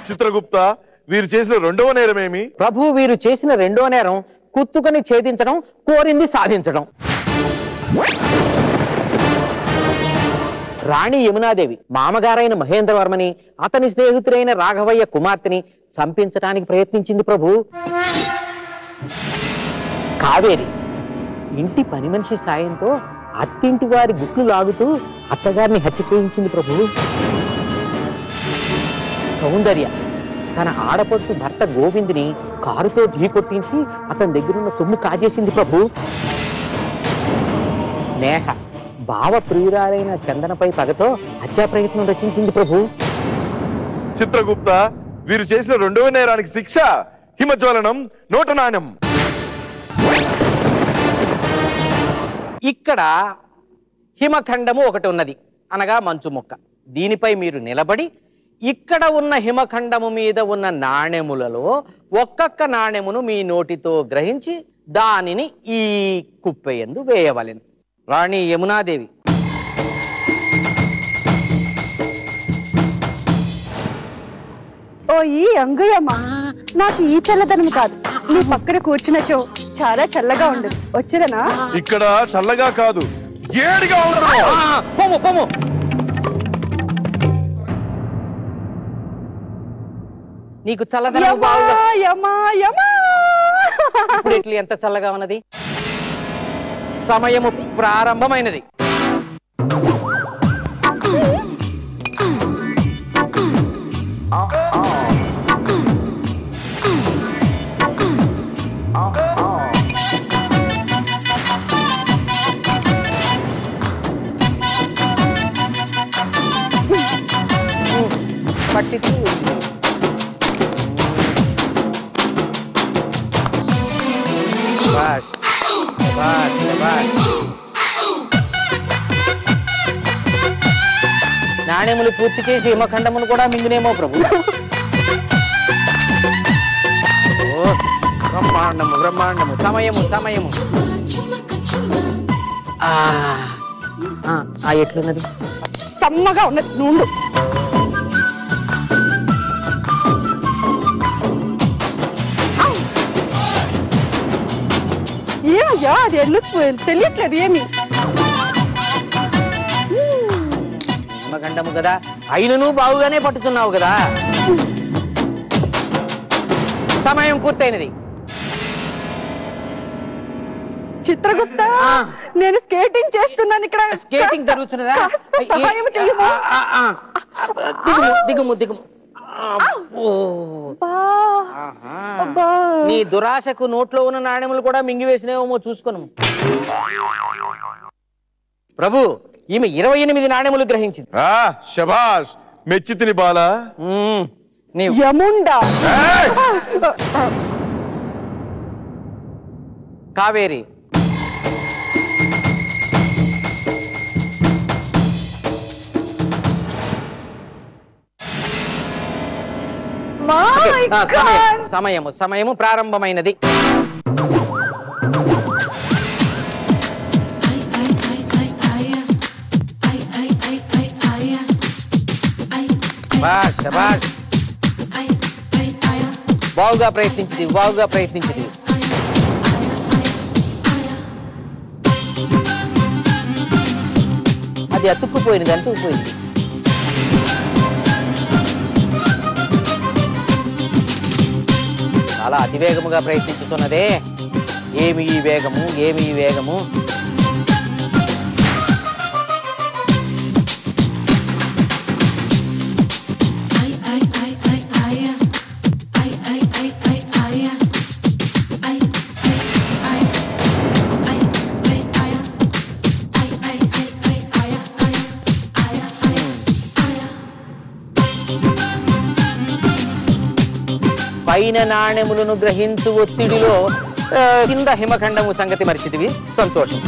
చిత్రగుప్త వీరు చేసిన రెండవ నేరమేమి? ప్రభు వీరు చేసిన రెండో నేరం కుత్తుకని ఛేదించడం, కోరింది సాధించడం. రాణి యమునాదేవి మామగారైన మహేంద్రవర్మని, అతని స్నేహితుడైన రాఘవయ్య కుమార్తెని చంపించడానికి ప్రయత్నించింది ప్రభు. కావేరి ఇంటి పని మనిషి సాయంతో అత్తింటి వారి గుట్లు లాగుతూ అత్తగారిని హత్య చేయించింది ప్రభు. సౌందర్య తన ఆడపడుచు భర్త గోవిందుని కారుతో ఢీకొట్టించి అతని దగ్గరున్న సొమ్ము కాజేసింది ప్రభు. నేహ భావ ప్రియురాలైన చందనపై పగతో హత్యా ప్రయత్నం రచించింది ప్రభు. చిత్రగుప్త వీరు చేసిన రెండవ నేరానికి శిక్ష హిమజ్వలనం, నోట నాణ్యం. ఇక్కడ హిమఖండము ఒకటి ఉన్నది, అనగా మంచు మొక్క. దీనిపై మీరు నిలబడి ఇక్కడ ఉన్న హిమఖండము మీద ఉన్న నాణెములలో ఒక్కొక్క నాణెమును మీ నోటితో గ్రహించి దానిని ఈ కుప్పెయందు వేయవలెను. రాణి యమునాదేవి ఓ ఈ అంగుయమ్మ, నాకు ఈ చల్లదనం కాదు, నీ పక్కన కూర్చున్నచో చాలా చల్లగా ఉండదు. వచ్చేదనా? ఇక్కడ చల్లగా కాదు, ఏడిగా ఉండదు. పొమ్ము పొమ్ము. నీకు చల్లదనం బాగుంది. ఇప్పుడు ఇట్లా ఎంత చల్లగా ఉన్నది. సమయము ప్రారంభమైనది. పట్టితూ నాణ్యములు పూర్తి చేసి హిమఖండమును కూడా మింగునేమో ప్రభు. బ్రహ్మాండము బ్రహ్మాండము. సమయము సమయము. ఎట్లున్నది? సమ్మగా ఉన్నది. నుండు ఏమయ్యా, అది ఎందుకు తెలియట్లేదు ఏమి? హిమఖండము కదా, అయినను బాగుగానే పట్టుతున్నావు కదా. సమయం పూర్తయినది. చిత్రగుప్త, నేను స్కేటింగ్ చేస్తున్నాను ఇక్కడ. స్కేటింగ్ జరుగుతున్నదా? సహాయం చెయ్యము. దిగుము దిగుము. నీ దురాశకు నోట్లో ఉన్న నాణ్యములు కూడా మింగివేసినేమో చూసుకును ప్రభు. ఈమె 28 నాణ్యములు గ్రహించింది. శభాష్, మెచ్చితిని బాల. యముండా. కావేరి సమయము సమయము ప్రారంభమైనది. బాగుగా ప్రయత్నించింది, బాగుగా ప్రయత్నించింది. అది అతుక్కుపోయింది, అతుక్కుపోయింది. చాలా అతివేగముగా ప్రయత్నించుతున్నదే. ఏమి ఈ వేగము, ఏమి ఈ వేగము. పైన నాణ్యములను గ్రహించు ఒత్తిడిలో కింద హిమఖండము సంగతి మరిచితివి. సంతోషం.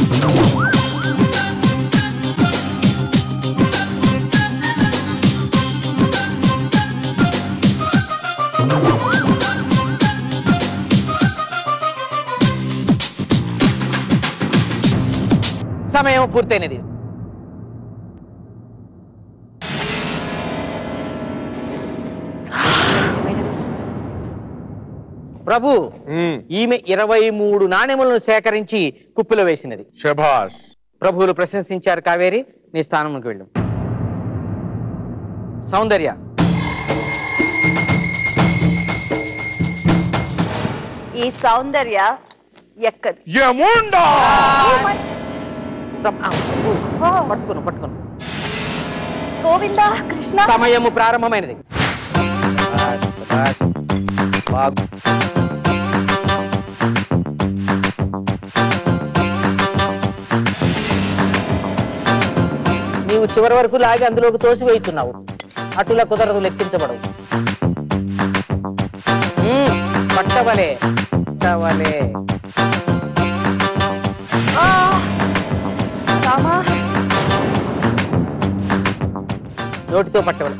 సమయం పూర్తయినది. ప్రభు ఈమె 23 నాణెములను సేకరించి కుప్పిలో వేసినది. శభాష్. ప్రభువులు ప్రశంసించారు. కావేరి, నీ స్థానంలోకి వెళ్ళు. సౌందర్య, ఈ సౌందర్య ఎక్కదు. పట్టుకును పట్టుకును. గోవిందా కృష్ణ. సమయము ప్రారంభమైనది. నీవు చివరి వరకు లాగి అందులోకి తోసివేస్తున్నావు. అటులా కుదరదు, లెక్కించబడవు. పట్టవలే పట్టవలే. నోటితో పట్టవలే.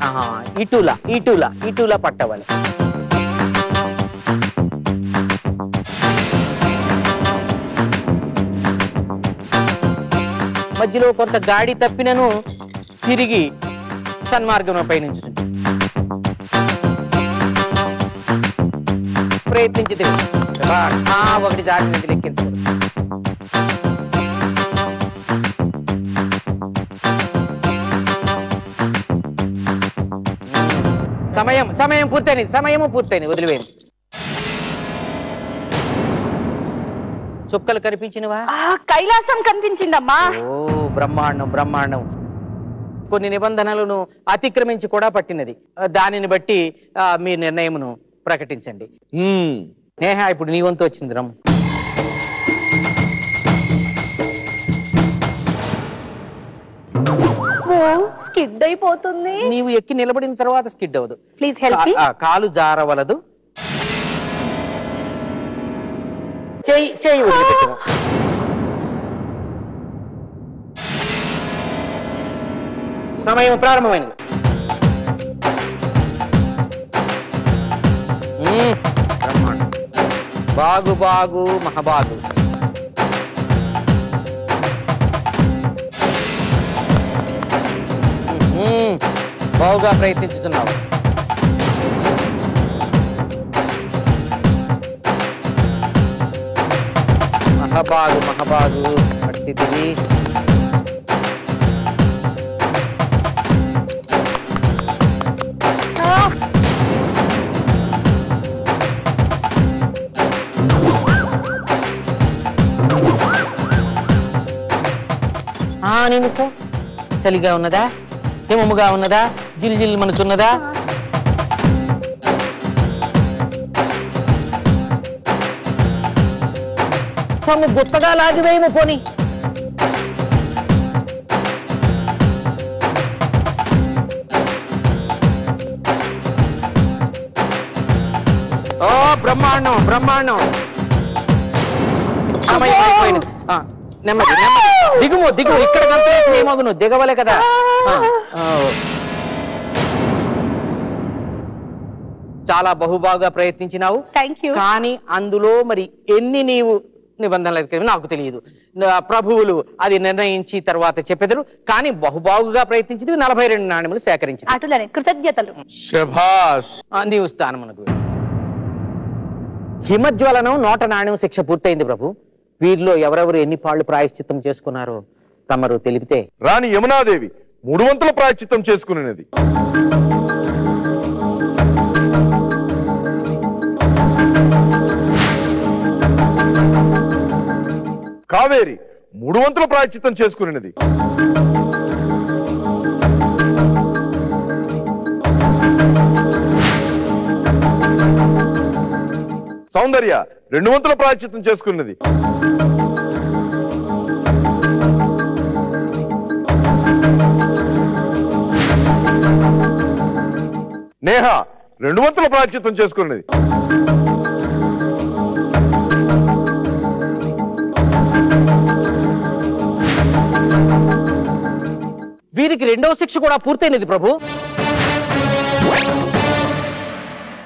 ఇటులా ఇటులా ఇటులా పట్టవలే. మధ్యలో కొంత గాడి తప్పినను తిరిగి సన్మార్గంలో పయనించుతుంది. ప్రయత్నించి ఒకటి జాగ్రత్త లెక్కించకూడదు. సమయం పూర్తయింది. సమయము పూర్తయింది. వదిలివేయండి. చుక్కలు కనిపించినవా? కైలాసం కనిపించిందమ్మా. ఓ బ్రహ్మాండం బ్రహ్మాండం. కొన్ని నిబంధనలను అతిక్రమించి కూడా పట్టినది. దానిని బట్టి మీ నిర్ణయమును ప్రకటించండి. నేహ, ఇప్పుడు నీ వంతు వచ్చింది. రమ్. స్కిడ్ అయిపోతుంది. నీవు ఎక్కి నిలబడిన తర్వాత స్కిడ్ అవ్వదు. Please help me. కాలు జారవలదు. చేయి వదిలిపెట్టము. సమయం ప్రారంభమైనది. బాగు బాగు మహాబాగు. బాగుగా ప్రయత్నించుతున్నావు. మహాబాగు మహాబాగు. పట్టిదివి. నిమిషం. చలిగా ఉన్నదా? హిమముగా ఉన్నదా? జిల్ జిల్ మనచున్నదా? తమ్ము గుత్తగా లాగివేయము పోని. ఓ బ్రహ్మాండం బ్రహ్మాండం. అయిపోయింది. నెమ్మది నెమ్మది. దిగుము దిగుము. ఇక్కడ కంప్లేసి ఏమగును, దిగవలే కదా. చాలా బహుబాగా ప్రయత్నించినావు. కానీ అందులో మరి ఎన్ని నీవు నిబంధనలు నాకు తెలియదు. ప్రభువులు అది నిర్ణయించి తర్వాత చెప్పెదరు. కానీ బహుబాగుగా ప్రయత్నించింది. 42 నాణ్యములు సేకరించింది. కృతజ్ఞతలు. నీవు స్థానమునకు. హిమజ్వలనం 100 నాణ్యం శిక్ష పూర్తయింది ప్రభు. వీరిలో ఎవరెవరు ఎన్ని పాళ్లు ప్రాయశ్చిత్తం చేసుకున్నారో తమరు తెలిపితే. రాణి యమునాదేవి 3 వంతుల ప్రాయశ్చిత్తం చేసుకునేది. కావేరి 3 వంతుల ప్రాయశ్చిత్తం చేసుకునేది. సౌందర్య 2 వంతుల ప్రాయశ్చిత్తం చేసుకున్నది. నేహ 2 వంతుల ప్రాయశ్చిత్తం చేసుకున్నది. వీరికి 2వ శిక్ష కూడా పూర్తయినది ప్రభు.